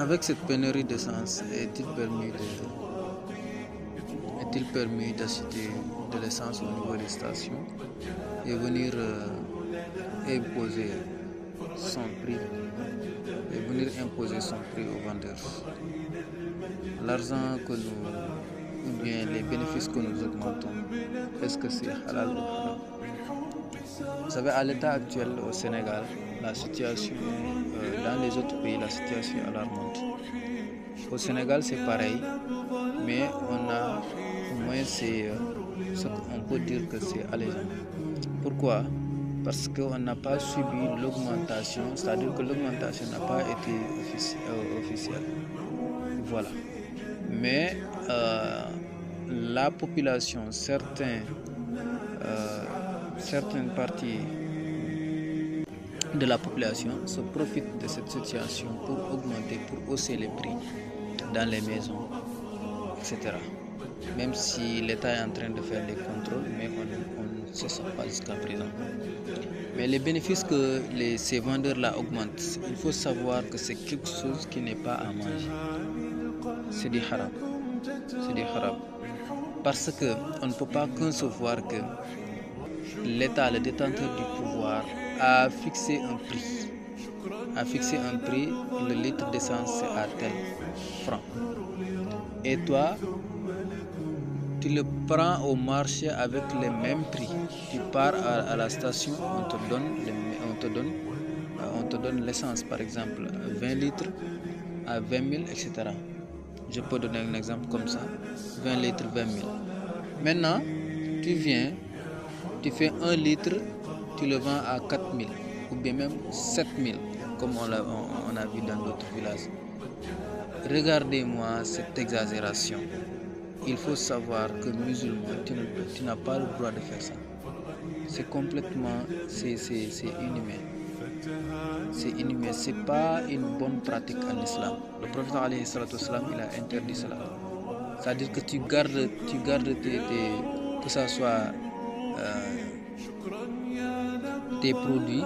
Avec cette pénurie d'essence, est-il permis d'acheter de l'essence au niveau des stations et venir imposer son prix aux vendeurs? L'argent que nous, ou bien les bénéfices que nous augmentons, est-ce que c'est halal ou haram? Vous savez, à l'état actuel au Sénégal, la situation, dans les autres pays, la situation est alarmante. Au Sénégal, c'est pareil, mais on a au moins on peut dire que c'est allégeant. Pourquoi? Parce qu'on n'a pas subi l'augmentation, c'est-à-dire que l'augmentation n'a pas été officielle. Voilà. Mais la population, certaines parties de la population se profitent de cette situation pour hausser les prix dans les maisons, etc. Même si l'État est en train de faire des contrôles, mais on ne se sent pas jusqu'à présent. Mais les bénéfices que ces vendeurs-là augmentent, il faut savoir que c'est quelque chose qui n'est pas à manger. C'est du haram. Parce qu'on ne peut pas concevoir que l'État, le détenteur du pouvoir, a fixé un prix. Le litre d'essence c'est à tel franc. Et toi, tu le prends au marché avec les mêmes prix. Tu pars à la station, on te donne l'essence, par exemple, 20 litres à 20 000, etc. Je peux donner un exemple comme ça, 20 litres, 20 000. Maintenant, tu viens, tu fais 1 litre, tu le vends à 4 000 ou bien même 7 000, comme on a vu dans d'autres villages. Regardez-moi cette exagération. Il faut savoir que musulman, tu n'as pas le droit de faire ça. C'est complètement, c'est inhumain. C'est inhumain, c'est pas une bonne pratique en islam. Le prophète alayhi salatu wassalam, il a interdit cela. C'est-à-dire que tu gardes que ça soit tes produits,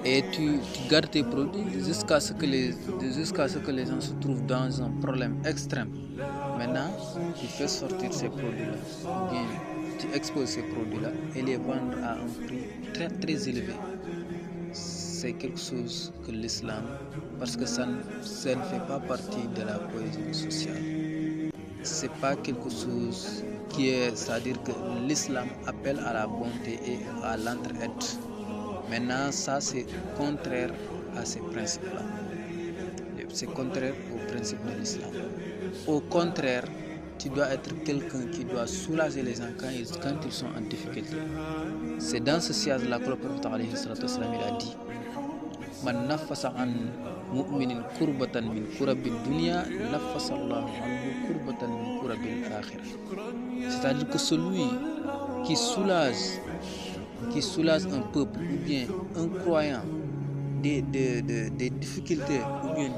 et tu gardes tes produits jusqu'à ce que les gens se trouvent dans un problème extrême. Maintenant, tu fais sortir ces produits-là, ou bien tu exposes ces produits-là et les vendre à un prix très très élevé. C'est quelque chose que l'islam, parce que ça ne fait pas partie de la cohésion sociale. C'est pas quelque chose c'est-à-dire que l'islam appelle à la bonté et à l'entraide. Maintenant, ça c'est contraire à ces principes-là. C'est contraire aux principes de l'islam. Au contraire, tu dois être quelqu'un qui doit soulager les gens quand ils sont en difficulté. C'est dans ce sens-là que le prophète alayhi salatu wassalam, il a dit: Man nafasa an mu'minin kurbatan min kurabil dunya, nafasa Allahu anhu kurbatan min kurabil akhirah. C'est-à-dire que celui qui soulage un peuple ou bien un croyant des difficultés ou bien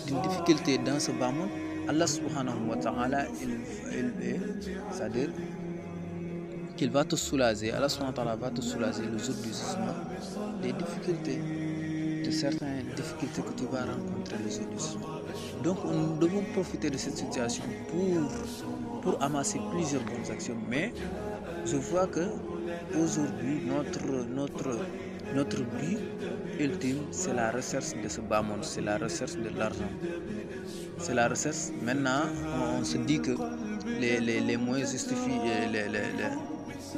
d'une difficulté dans ce bas monde, Allah subhanahu wa ta'ala, c'est-à-dire qu'il va te soulager, Allah subhanahu wa ta'ala va te soulager le jour du jugement des difficultés, de certaines difficultés que tu vas rencontrer le jour du jugement. Donc nous devons profiter de cette situation pour amasser plusieurs bonnes actions. Mais je vois que aujourd'hui notre but ultime, c'est la recherche de ce bas monde, c'est la recherche de l'argent. C'est la recherche. Maintenant, on se dit que les moyens justifient